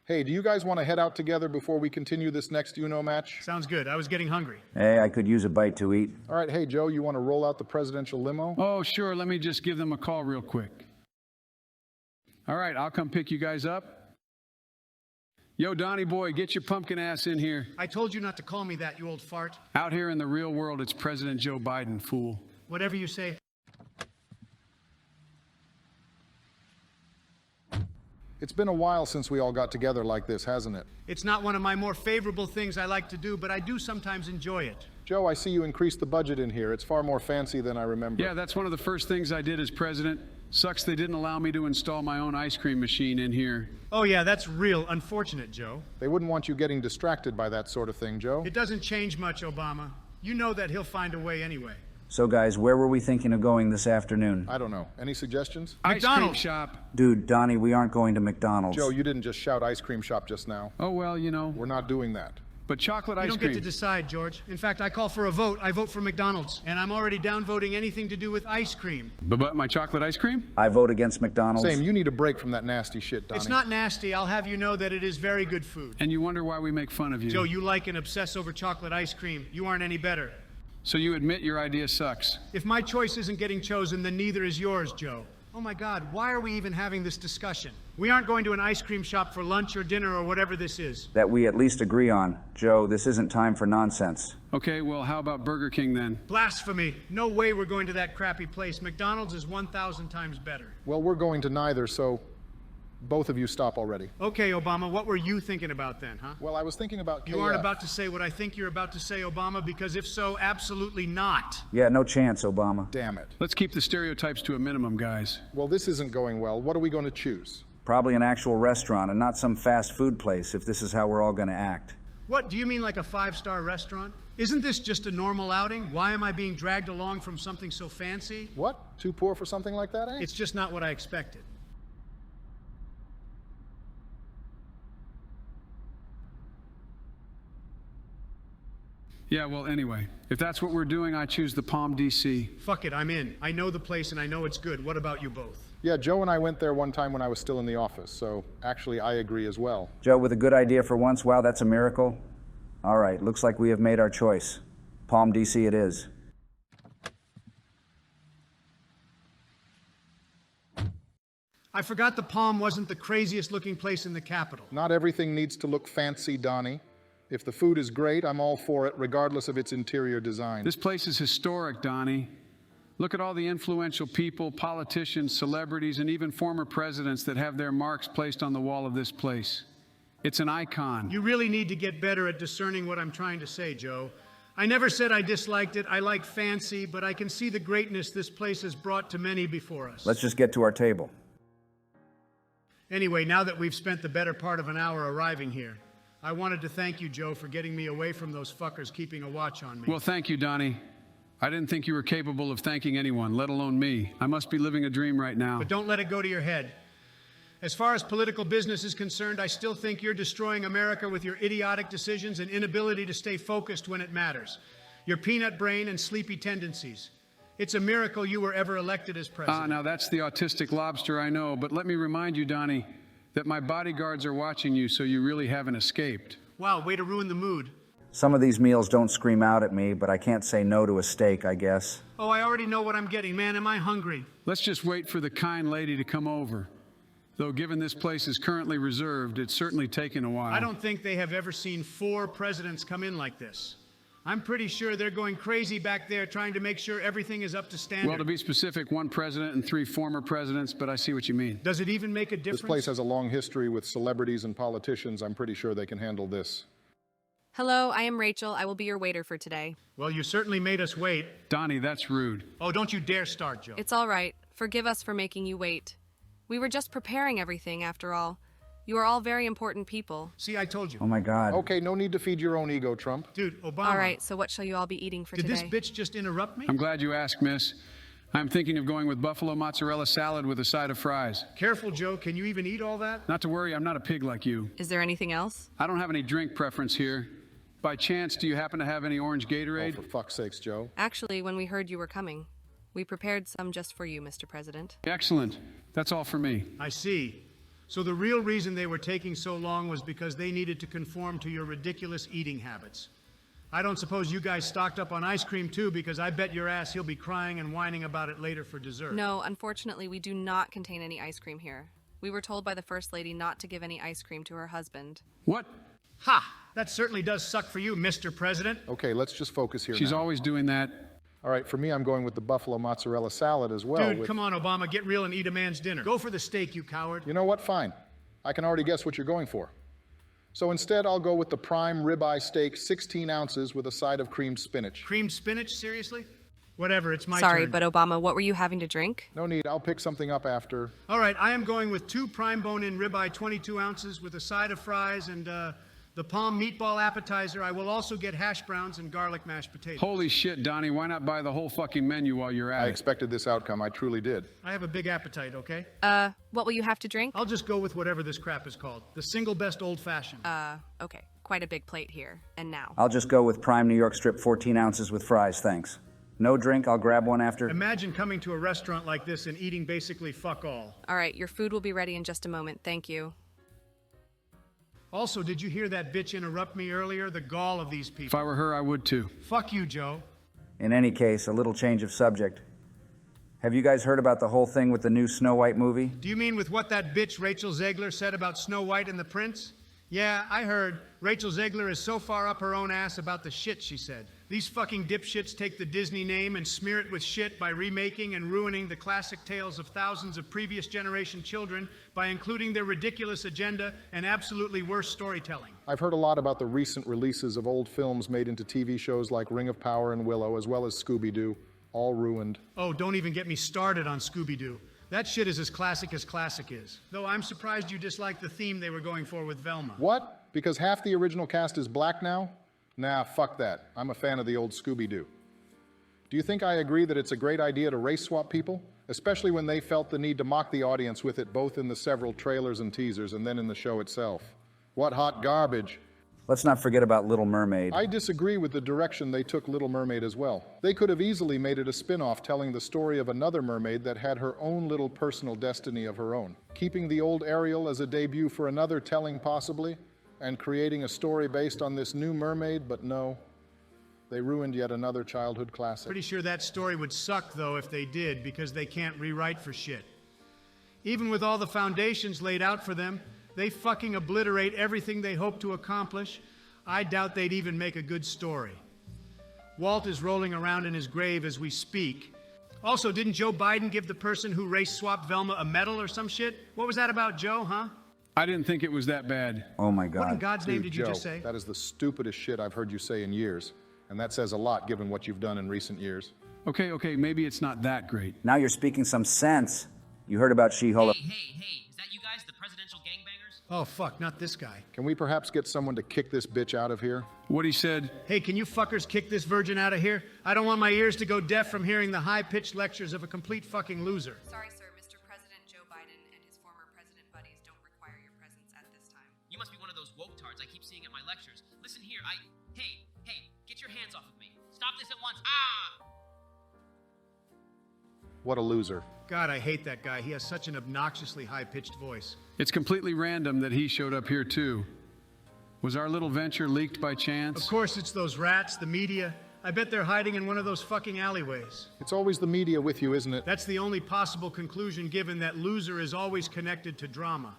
Hey, do you guys want to head out together before we continue this next Uno match? Sounds good. I was getting hungry. Hey, I could use a bite to eat. All right, hey, Joe, you want to roll out the presidential limo? Oh, sure. Let me just give them a call real quick. All right, I'll come pick you guys up. Yo, Donnie boy, get your pumpkin ass in here. I told you not to call me that, you old fart. Out here in the real world, it's President Joe Biden, fool. Whatever you say. It's been a while since we all got together like this, hasn't it? It's not one of my more favorable things I like to do, but I do sometimes enjoy it. Joe, I see you increased the budget in here. It's far more fancy than I remember. Yeah, that's one of the first things I did as president. Sucks they didn't allow me to install my own ice cream machine in here. Oh yeah, that's real unfortunate, Joe. They wouldn't want you getting distracted by that sort of thing, Joe. It doesn't change much, Obama. You know that he'll find a way anyway. So guys, where were we thinking of going this afternoon? I don't know. Any suggestions? Ice cream McDonald's. shop. Dude, Donnie, we aren't going to McDonald's. Joe, you didn't just shout ice cream shop just now. Oh, well, you know. We're not doing that. But chocolate You ice don't cream. get to decide, George. In fact, I call for a vote. I vote for McDonald's. And I'm already downvoting anything to do with ice cream. But my chocolate ice cream? I vote against McDonald's. Same, you need a break from that nasty shit, Donnie. It's not nasty. I'll have you know that it is very good food. And you wonder why we make fun of you. Joe, you like and obsess over chocolate ice cream. You aren't any better. So you admit your idea sucks. If my choice isn't getting chosen, then neither is yours, Joe. Oh my God, why are we even having this discussion? We aren't going to an ice cream shop for lunch or dinner or whatever this is. That we at least agree on. Joe, this isn't time for nonsense. Okay, well, how about Burger King then? Blasphemy. No way we're going to that crappy place. McDonald's is 1,000 times better. Well, we're going to neither, so both of you stop already. Okay, Obama, what were you thinking about then, huh? Well, I was thinking about You aren't about to say what I think you're about to say, Obama, because if so, absolutely not. Yeah, no chance, Obama. Damn it. Let's keep the stereotypes to a minimum, guys. Well, this isn't going well. What are we going to choose? Probably an actual restaurant and not some fast food place if this is how we're all going to act. What, do you mean like a five-star restaurant? Isn't this just a normal outing? Why am I being dragged along from something so fancy? What? Too poor for something like that, eh? It's just not what I expected. Yeah, well, anyway, if that's what we're doing, I choose the Palm DC. Fuck it, I'm in. I know the place and I know it's good. What about you both? Yeah, Joe and I went there one time when I was still in the office, so actually I agree as well. Joe, with a good idea for once, wow, that's a miracle. All right, looks like we have made our choice. Palm DC it is. I forgot the Palm wasn't the craziest looking place in the capital. Not everything needs to look fancy, Donnie. If the food is great, I'm all for it, regardless of its interior design. This place is historic, Donnie. Look at all the influential people, politicians, celebrities, and even former presidents that have their marks placed on the wall of this place. It's an icon. You really need to get better at discerning what I'm trying to say, Joe. I never said I disliked it. I like fancy, but I can see the greatness this place has brought to many before us. Let's just get to our table. Anyway, now that we've spent the better part of an hour arriving here, I wanted to thank you, Joe, for getting me away from those fuckers keeping a watch on me. Well, thank you, Donnie. I didn't think you were capable of thanking anyone, let alone me. I must be living a dream right now. But don't let it go to your head. As far as political business is concerned, I still think you're destroying America with your idiotic decisions and inability to stay focused when it matters. Your peanut brain and sleepy tendencies. It's a miracle you were ever elected as president. Now that's the autistic lobster I know, but let me remind you, Donnie, that my bodyguards are watching you, so you really haven't escaped. Wow, way to ruin the mood. Some of these meals don't scream out at me, but I can't say no to a steak, I guess. Oh, I already know what I'm getting. Man, am I hungry. Let's just wait for the kind lady to come over. Though given this place is currently reserved, it's certainly taken a while. I don't think they have ever seen 4 presidents come in like this. I'm pretty sure they're going crazy back there trying to make sure everything is up to standard. Well, to be specific, 1 president and 3 former presidents, but I see what you mean. Does it even make a difference? This place has a long history with celebrities and politicians. I'm pretty sure they can handle this. Hello, I am Rachel. I will be your waiter for today. Well, you certainly made us wait. Donnie, that's rude. Oh, don't you dare start, Joe. It's all right. Forgive us for making you wait. We were just preparing everything, after all. You are all very important people. See, I told you. Oh my God. Okay, no need to feed your own ego, Trump. Dude, Obama. All right, so what shall you all be eating for Did today? this bitch just interrupt me? I'm glad you asked, miss. I'm thinking of going with buffalo mozzarella salad with a side of fries. Careful, Joe. Can you even eat all that? Not to worry, I'm not a pig like you. Is there anything else? I don't have any drink preference here. By chance, do you happen to have any orange Oh, Gatorade? for fuck's sakes, Joe. Actually, when we heard you were coming, we prepared some just for you, Mr. President. Excellent. That's all for me. I see. So the real reason they were taking so long was because they needed to conform to your ridiculous eating habits. I don't suppose you guys stocked up on ice cream too, because I bet your ass he'll be crying and whining about it later for dessert. No, unfortunately, we do not contain any ice cream here. We were told by the First Lady not to give any ice cream to her husband. What? Ha! That certainly does suck for you, Mr. President. Okay, let's just focus here She's now. always doing that. All right, for me, I'm going with the buffalo mozzarella salad as well. Dude, come on, Obama, get real and eat a man's dinner. Go for the steak, you coward. You know what? Fine. I can already guess what you're going for. So instead, I'll go with the prime ribeye steak, 16 ounces with a side of creamed spinach. Creamed spinach, seriously? Whatever, it's my Sorry, turn. but Obama, what were you having to drink? No need, I'll pick something up after. All right, I am going with 2 prime bone-in ribeye, 22 ounces with a side of fries and the palm meatball appetizer. I will also get hash browns and garlic mashed potatoes. Holy shit, Donnie, why not buy the whole fucking menu while you're I at it? expected this outcome, I truly did. I have a big appetite, okay? What will you have to drink? I'll just go with whatever this crap is called. The single best old-fashioned. Okay, quite a big plate here. And now. I'll just go with prime New York strip 14 ounces with fries, thanks. No drink, I'll grab one after. Imagine coming to a restaurant like this and eating basically fuck all. All right, your food will be ready in just a moment. Thank you. Also, did you hear that bitch interrupt me earlier? The gall of these If people. I were her, I would too. Fuck you, Joe. In any case, a little change of subject. Have you guys heard about the whole thing with the new Snow White movie? Do you mean with what that bitch Rachel Zegler said about Snow White and the Prince? Yeah, I heard. Rachel Zegler is so far up her own ass about the shit she said. These fucking dipshits take the Disney name and smear it with shit by remaking and ruining the classic tales of thousands of previous generation children by including their ridiculous agenda and absolutely worse storytelling. I've heard a lot about the recent releases of old films made into TV shows like Ring of Power and Willow, as well as Scooby-Doo, all ruined. Oh, don't even get me started on Scooby-Doo. That shit is as classic is. Though I'm surprised you dislike the theme they were going for with Velma. What? Because half the original cast is black now? Nah, fuck that. I'm a fan of the old Scooby-Doo. Do you think I agree that it's a great idea to race swap people? Especially when they felt the need to mock the audience with it both in the several trailers and teasers and then in the show itself. What hot garbage. Let's not forget about Little Mermaid. I disagree with the direction they took Little Mermaid as well. They could have easily made it a spin-off telling the story of another mermaid that had her own little personal destiny of her own. Keeping the old Ariel as a debut for another telling possibly, and creating a story based on this new mermaid, but no. They ruined yet another childhood classic. Pretty sure that story would suck, though, if they did, because they can't rewrite for shit. Even with all the foundations laid out for them, they fucking obliterate everything they hope to accomplish. I doubt they'd even make a good story. Walt is rolling around in his grave as we speak. Also, didn't Joe Biden give the person who race swapped Velma a medal or some shit? What was that about, Joe, huh? I didn't think it was that bad. Oh my What in God. God's name Dude, did you Joe, just say? that is the stupidest shit I've heard you say in years. And that says a lot given what you've done in recent years. Okay, maybe it's not that great. Now you're speaking some sense. You heard about She-Hulk. Hey, is that you guys, the presidential gangbangers? Oh, fuck, not this guy. Can we perhaps get someone to kick this bitch out of here? What he said, Hey, can you fuckers kick this virgin out of here? I don't want my ears to go deaf from hearing the high-pitched lectures of a complete fucking loser. Sorry, sir. Mr. President Joe Biden and his former president buddies don't require your presence at this time. You must be one of those woke tards I keep seeing at my lectures. Listen here, Hey, get your hands off of me. Stop this at once. Ah! What a loser. God, I hate that guy. He has such an obnoxiously high-pitched voice. it's completely random that he showed up here too. Was our little venture leaked by Of chance? course, it's those rats, the media. I bet they're hiding in one of those fucking alleyways. It's always the media with you, isn't it? That's the only possible conclusion given that loser is always connected to drama.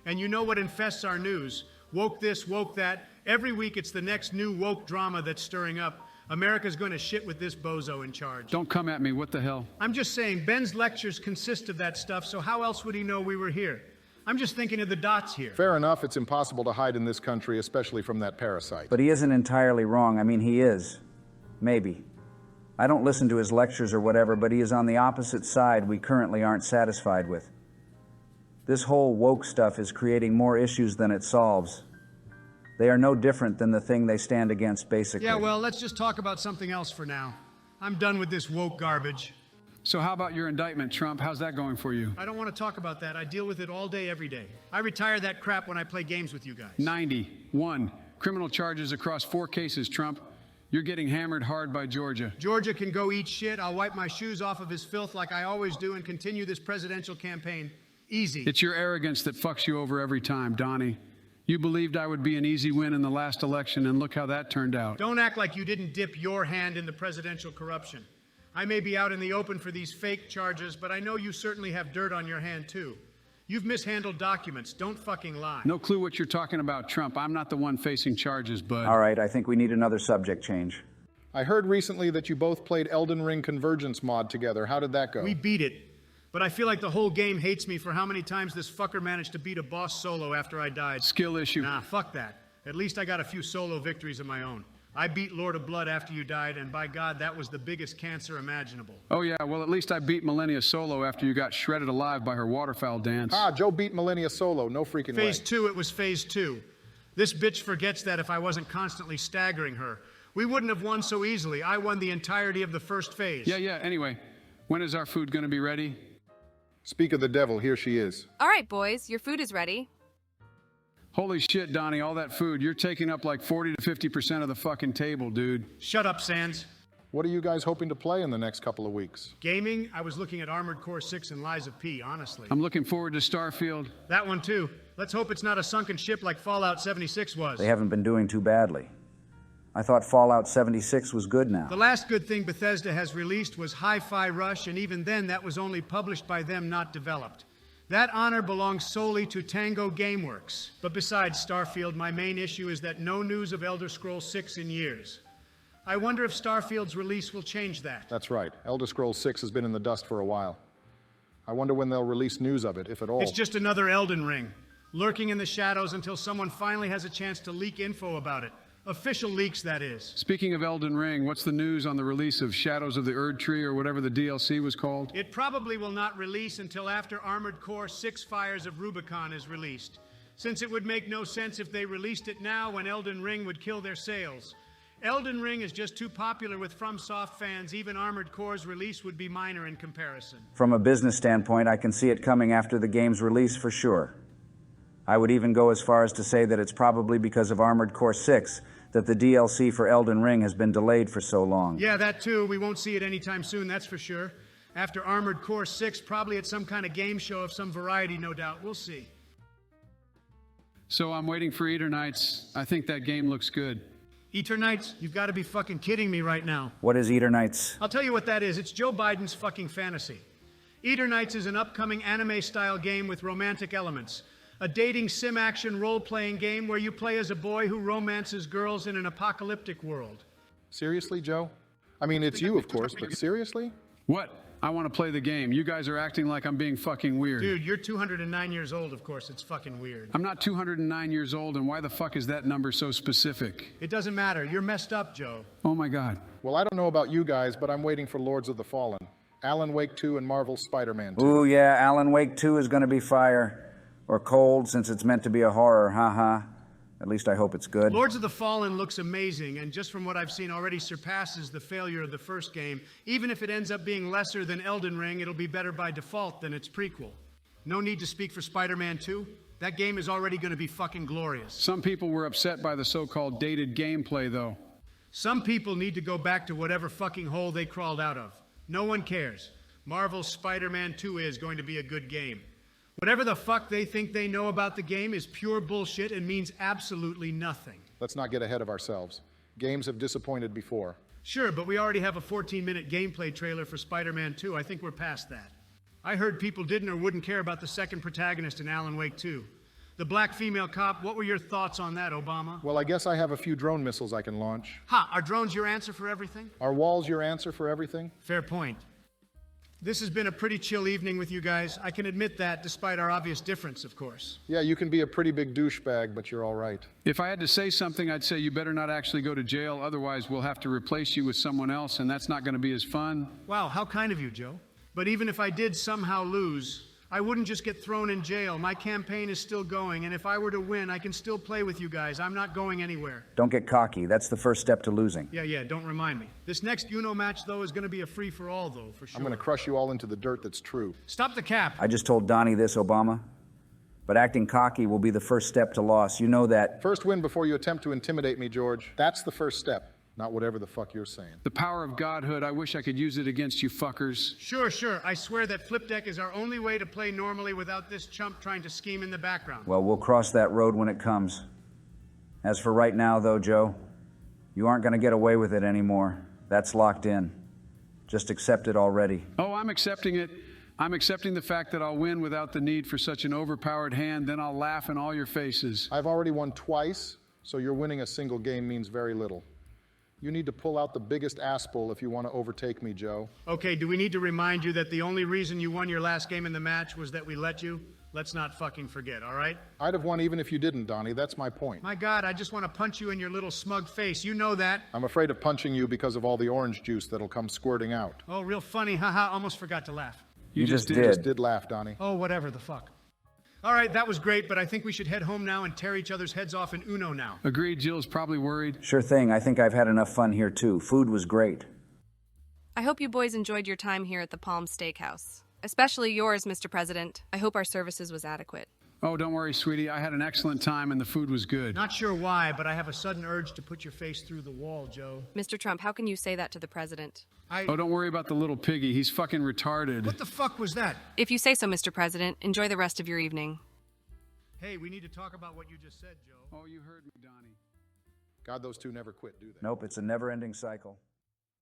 And you know what infests our news? Woke this, woke that. Every week it's the next new woke drama that's stirring up. America's going to shit with this bozo in charge. Don't come at me, what the hell? I'm just saying, Ben's lectures consist of that stuff, so how else would he know we were here? I'm just thinking of the dots here. Fair enough, it's impossible to hide in this country, especially from that parasite. But he isn't entirely wrong. I mean, he is. Maybe. I don't listen to his lectures or whatever, but he is on the opposite side we currently aren't satisfied with. This whole woke stuff is creating more issues than it solves. They are no different than the thing they stand against, basically. Yeah, well, let's just talk about something else for now. I'm done with this woke garbage. So how about your indictment, Trump? How's that going for you? I don't want to talk about that. I deal with it all day, every day. I retire that crap when I play games with you guys. 91 criminal charges across 4 cases, Trump. You're getting hammered hard by Georgia. Georgia can go eat shit. I'll wipe my shoes off of his filth like I always do and continue this presidential campaign. Easy. It's your arrogance that fucks you over every time, Donnie. You believed I would be an easy win in the last election, and look how that turned out. Don't act like you didn't dip your hand in the presidential corruption. I may be out in the open for these fake charges, but I know you certainly have dirt on your hand, too. You've mishandled documents. Don't fucking lie. No clue what you're talking about, Trump. I'm not the one facing charges, bud. All right, I think we need another subject change. I heard recently that you both played Elden Ring Convergence mod together. How did that go? We beat it. But I feel like the whole game hates me for how many times this fucker managed to beat a boss solo after I died. Skill issue. Nah, fuck that. At least I got a few solo victories of my own. I beat Lord of Blood after you died, and by God, that was the biggest cancer imaginable. Oh yeah, well at least I beat Millennia solo after you got shredded alive by her waterfowl dance. Ah, Joe beat Millennia solo. No freaking way. Phase 2, it was phase 2. This bitch forgets that if I wasn't constantly staggering her. We wouldn't have won so easily. I won the entirety of the first phase. Yeah, anyway. When is our food gonna be ready? Speak of the devil, here she is. All right, boys, your food is ready. Holy shit, Donnie, all that food. You're taking up like 40 to 50% of the fucking table, dude. Shut up, Sands. What are you guys hoping to play in the next couple of weeks? Gaming, I was looking at Armored Core 6 and Lies of P, honestly. I'm looking forward to Starfield. That one too. Let's hope it's not a sunken ship like Fallout 76 was. They haven't been doing too badly. I thought Fallout 76 was good now. The last good thing Bethesda has released was Hi-Fi Rush, and even then that was only published by them, not developed. That honor belongs solely to Tango Gameworks. But besides Starfield, my main issue is that no news of Elder Scrolls 6 in years. I wonder if Starfield's release will change that. That's right. Elder Scrolls 6 has been in the dust for a while. I wonder when they'll release news of it, if at all. It's just another Elden Ring, lurking in the shadows until someone finally has a chance to leak info about it. Official leaks, that is. Speaking of Elden Ring, what's the news on the release of Shadows of the Erd Tree or whatever the DLC was called? It probably will not release until after Armored Core 6 Fires of Rubicon is released, since it would make no sense if they released it now when Elden Ring would kill their sales. Elden Ring is just too popular with FromSoft fans. Even Armored Core's release would be minor in comparison. From a business standpoint, I can see it coming after the game's release for sure. I would even go as far as to say that it's probably because of Armored Core 6 that the DLC for Elden Ring has been delayed for so long. Yeah, that too. We won't see it anytime soon, that's for sure. After Armored Core 6, probably at some kind of game show of some variety, no doubt. We'll see. So I'm waiting for Eternights. I think that game looks good. Eternights? You've got to be fucking kidding me right now. What is Eternights? I'll tell you what that is. It's Joe Biden's fucking fantasy. Eternights is an upcoming anime-style game with romantic elements. A dating sim-action role-playing game where you play as a boy who romances girls in an apocalyptic world. Seriously, Joe? I mean, it's you, of course, but seriously? What? I want to play the game. You guys are acting like I'm being fucking weird. Dude, you're 209 years old, of course. It's fucking weird. I'm not 209 years old, and why the fuck is that number so specific? It doesn't matter. You're messed up, Joe. Oh my God. Well, I don't know about you guys, but I'm waiting for Lords of the Fallen. Alan Wake 2 and Marvel's Spider-Man 2. Ooh, yeah, Alan Wake 2 is going to be fire. Or cold, since it's meant to be a horror, haha. At least I hope it's good. Lords of the Fallen looks amazing, and just from what I've seen already surpasses the failure of the first game. Even if it ends up being lesser than Elden Ring, it'll be better by default than its prequel. No need to speak for Spider-Man 2. That game is already going to be fucking glorious. Some people were upset by the so-called dated gameplay, though. Some people need to go back to whatever fucking hole they crawled out of. No one cares. Marvel's Spider-Man 2 is going to be a good game. Whatever the fuck they think they know about the game is pure bullshit and means absolutely nothing. Let's not get ahead of ourselves. Games have disappointed before. Sure, but we already have a 14-minute gameplay trailer for Spider-Man 2. I think we're past that. I heard people didn't or wouldn't care about the second protagonist in Alan Wake 2. The black female cop, what were your thoughts on that, Obama? Well, I guess I have a few drone missiles I can launch. Ha, are drones your answer for everything? Are walls your answer for everything? Fair point. This has been a pretty chill evening with you guys. I can admit that, despite our obvious difference, of course. Yeah, you can be a pretty big douchebag, but you're all right. If I had to say something, I'd say you better not actually go to jail, otherwise we'll have to replace you with someone else, and that's not going to be as fun. Wow, how kind of you, Joe. But even if I did somehow lose, I wouldn't just get thrown in jail. My campaign is still going, and if I were to win, I can still play with you guys. I'm not going anywhere. Don't get cocky. That's the first step to losing. Yeah, don't remind me. This next Uno match, though, is going to be a free-for-all, though, for sure. I'm going to crush you all into the dirt that's true. Stop the cap. I just told Donnie this, Obama. But acting cocky will be the first step to loss. You know that. First win before you attempt to intimidate me, George. That's the first step. Not whatever the fuck you're saying. The power of godhood, I wish I could use it against you fuckers. Sure, sure. I swear that flip deck is our only way to play normally without this chump trying to scheme in the background. Well, we'll cross that road when it comes. As for right now, though, Joe, you aren't going to get away with it anymore. That's locked in. Just accept it already. Oh, I'm accepting it. I'm accepting the fact that I'll win without the need for such an overpowered hand, then I'll laugh in all your faces. I've already won twice, so your winning a single game means very little. You need to pull out the biggest asshole if you want to overtake me, Joe. Okay, do we need to remind you that the only reason you won your last game in the match was that we let you? Let's not fucking forget, all right? I'd have won even if you didn't, Donnie. That's my point. My God, I just want to punch you in your little smug face. You know that. I'm afraid of punching you because of all the orange juice that'll come squirting out. Oh, real funny. Haha, almost forgot to laugh. You just You just did. did laugh, Donnie. Oh, whatever the fuck. All right, that was great, but I think we should head home now and tear each other's heads off in Uno now. Agreed, Jill's probably worried. Sure thing. I think I've had enough fun here, too. Food was great. I hope you boys enjoyed your time here at the Palm Steakhouse. Especially yours, Mr. President. I hope our services was adequate. Oh, don't worry, sweetie. I had an excellent time and the food was good. Not sure why, but I have a sudden urge to put your face through the wall, Joe. Mr. Trump, how can you say that to the president? Oh, don't worry about the little piggy. He's fucking retarded. What the fuck was that? If you say so, Mr. President, enjoy the rest of your evening. Hey, we need to talk about what you just said, Joe. Oh, you heard me, Donnie. God, those two never quit, do they? Nope, it's a never-ending cycle.